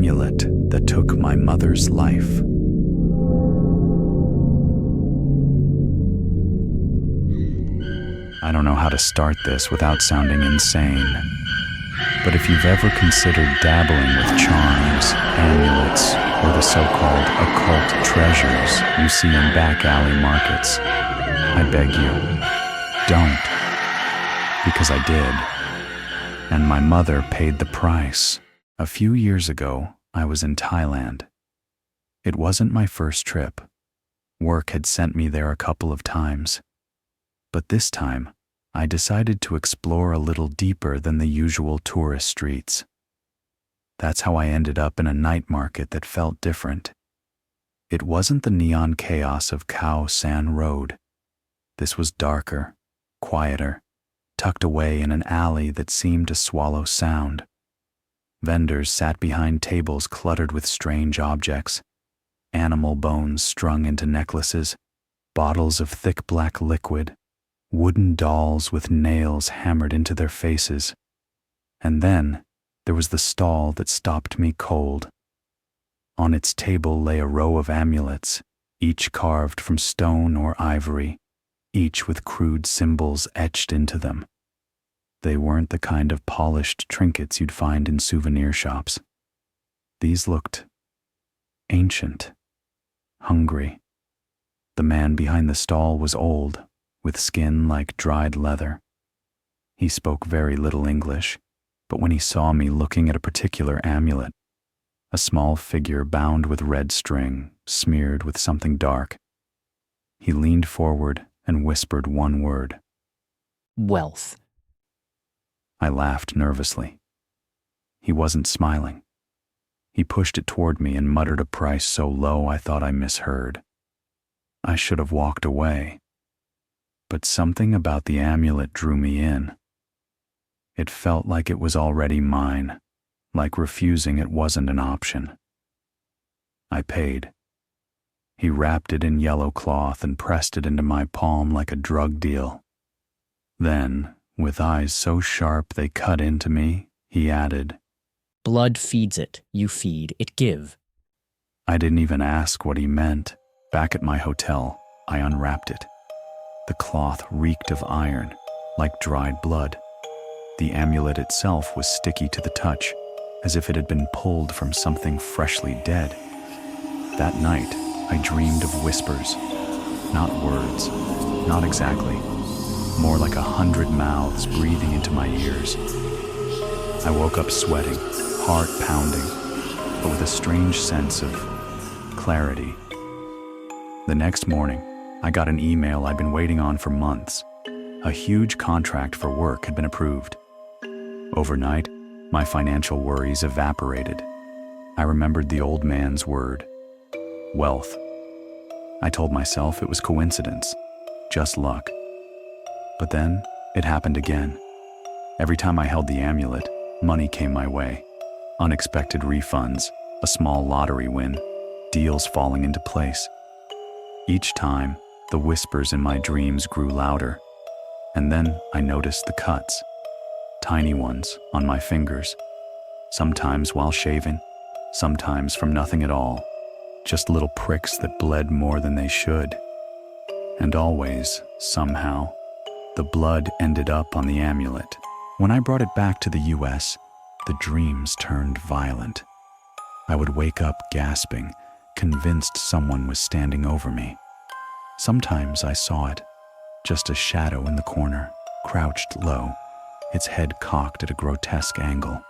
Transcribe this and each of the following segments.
amulet that took my mother's life. I don't know how to start this without sounding insane, but if you've ever considered dabbling with charms, amulets, or the so-called occult treasures you see in back alley markets, I beg you, don't. Because I did, and my mother paid the price. A few years ago, I was in Thailand. It wasn't my first trip. Work had sent me there a couple of times. But this time, I decided to explore a little deeper than the usual tourist streets. That's how I ended up in a night market that felt different. It wasn't the neon chaos of Khao San Road. This was darker, quieter, tucked away in an alley that seemed to swallow sound. Vendors sat behind tables cluttered with strange objects, animal bones strung into necklaces, bottles of thick black liquid, wooden dolls with nails hammered into their faces. And then there was the stall that stopped me cold. On its table lay a row of amulets, each carved from stone or ivory, each with crude symbols etched into them. They weren't the kind of polished trinkets you'd find in souvenir shops. These looked ancient, hungry. The man behind the stall was old, with skin like dried leather. He spoke very little English, but when he saw me looking at a particular amulet, a small figure bound with red string, smeared with something dark, he leaned forward and whispered one word. Wealth. I laughed nervously. He wasn't smiling. He pushed it toward me and muttered a price so low I thought I misheard. I should have walked away. But something about the amulet drew me in. It felt like it was already mine, like refusing it wasn't an option. I paid. He wrapped it in yellow cloth and pressed it into my palm like a drug deal. Then, with eyes so sharp they cut into me, he added, Blood feeds it, you feed, it give. I didn't even ask what he meant. Back at my hotel, I unwrapped it. The cloth reeked of iron, like dried blood. The amulet itself was sticky to the touch, as if it had been pulled from something freshly dead. That night, I dreamed of whispers. Not words, not exactly. More like 100 mouths breathing into my ears. I woke up sweating, heart pounding, but with a strange sense of clarity. The next morning, I got an email I'd been waiting on for months. A huge contract for work had been approved. Overnight, my financial worries evaporated. I remembered the old man's word, wealth. I told myself it was coincidence, just luck. But then, it happened again. Every time I held the amulet, money came my way. Unexpected refunds, a small lottery win, deals falling into place. Each time, the whispers in my dreams grew louder, and then I noticed the cuts, tiny ones on my fingers, sometimes while shaving, sometimes from nothing at all, just little pricks that bled more than they should. And always, somehow, the blood ended up on the amulet. When I brought it back to the US, the dreams turned violent. I would wake up gasping, convinced someone was standing over me. Sometimes I saw it, just a shadow in the corner, crouched low, its head cocked at a grotesque angle.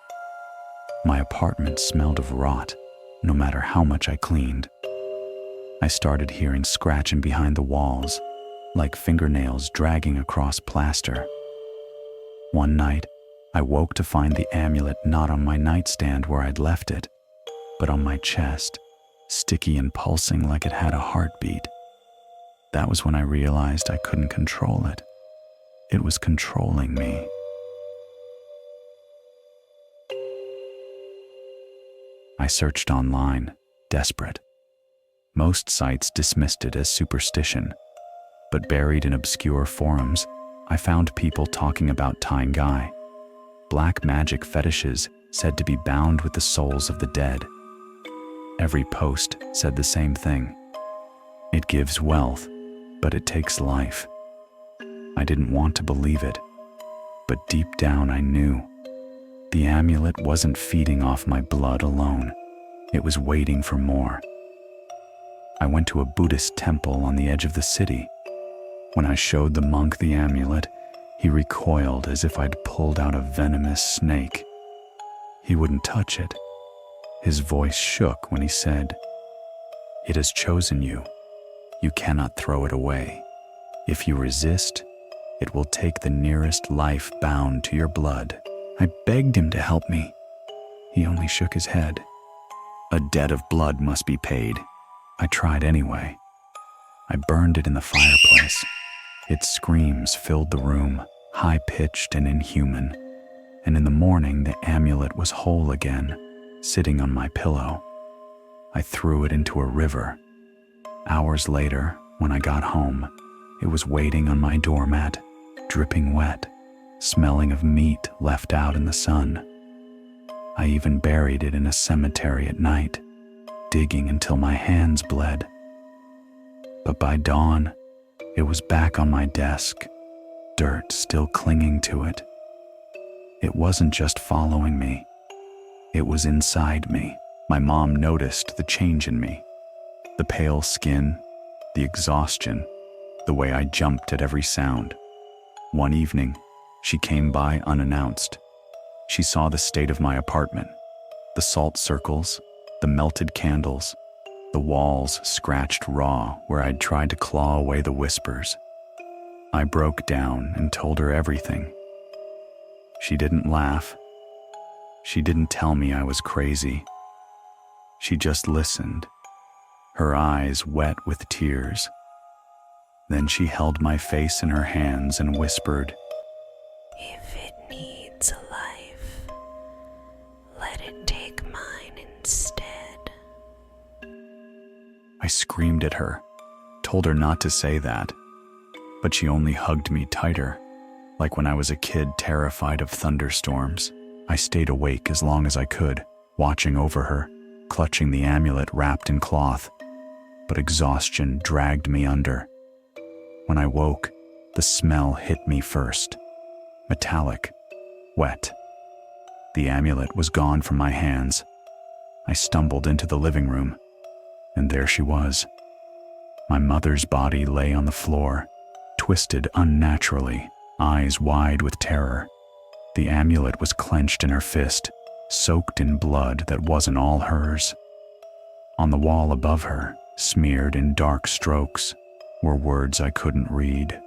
My apartment smelled of rot, no matter how much I cleaned. I started hearing scratching behind the walls, like fingernails dragging across plaster. One night, I woke to find the amulet not on my nightstand where I'd left it, but on my chest, sticky and pulsing like it had a heartbeat. That was when I realized I couldn't control it. It was controlling me. I searched online, desperate. Most sites dismissed it as superstition, but buried in obscure forums, I found people talking about Tangai, black magic fetishes said to be bound with the souls of the dead. Every post said the same thing. It gives wealth, but it takes life. I didn't want to believe it, but deep down I knew. The amulet wasn't feeding off my blood alone. It was waiting for more. I went to a Buddhist temple on the edge of the city. When I showed the monk the amulet, he recoiled as if I'd pulled out a venomous snake. He wouldn't touch it. His voice shook when he said, "It has chosen you. You cannot throw it away. If you resist, it will take the nearest life bound to your blood." I begged him to help me. He only shook his head. A debt of blood must be paid. I tried anyway. I burned it in the fireplace. Its screams filled the room, high-pitched and inhuman. And in the morning, the amulet was whole again, sitting on my pillow. I threw it into a river. Hours later, when I got home, it was waiting on my doormat, dripping wet, smelling of meat left out in the sun. I even buried it in a cemetery at night, digging until my hands bled. But by dawn, it was back on my desk, dirt still clinging to it. It wasn't just following me. It was inside me. My mom noticed the change in me. The pale skin, the exhaustion, the way I jumped at every sound. One evening, she came by unannounced. She saw the state of my apartment, the salt circles, the melted candles, the walls scratched raw where I'd tried to claw away the whispers. I broke down and told her everything. She didn't laugh. She didn't tell me I was crazy. She just listened, her eyes wet with tears. Then she held my face in her hands and whispered, "If it needs a life, let it take mine instead." I screamed at her, told her not to say that, but she only hugged me tighter, like when I was a kid terrified of thunderstorms. I stayed awake as long as I could, watching over her, clutching the amulet wrapped in cloth, but exhaustion dragged me under. When I woke, the smell hit me first. Metallic, wet. The amulet was gone from my hands. I stumbled into the living room, and there she was. My mother's body lay on the floor, twisted unnaturally, eyes wide with terror. The amulet was clenched in her fist, soaked in blood that wasn't all hers. On the wall above her, smeared in dark strokes, were words I couldn't read.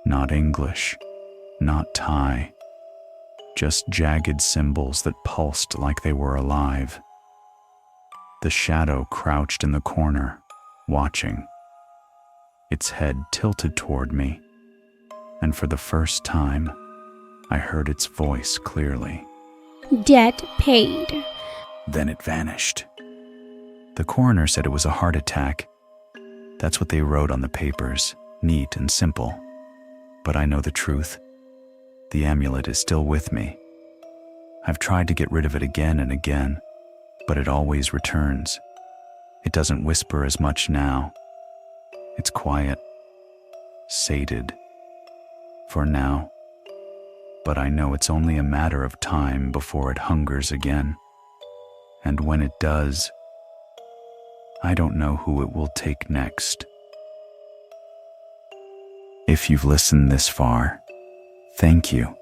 Not English, not Thai, just jagged symbols that pulsed like they were alive. The shadow crouched in the corner, watching, its head tilted toward me, and for the first time, I heard its voice clearly. "Debt paid." Then it vanished. The coroner said it was a heart attack. That's what they wrote on the papers, neat and simple. But I know the truth. The amulet is still with me. I've tried to get rid of it again and again, but it always returns. It doesn't whisper as much now. It's quiet, sated, for now. But I know it's only a matter of time before it hungers again. And when it does, I don't know who it will take next. If you've listened this far, thank you.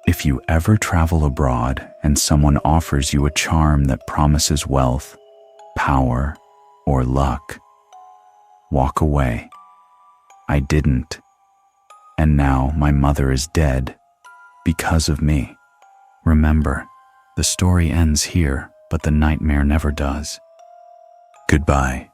If you ever travel abroad and someone offers you a charm that promises wealth, power, or luck, walk away. I didn't. And now my mother is dead because of me. Remember, the story ends here, but the nightmare never does. Goodbye.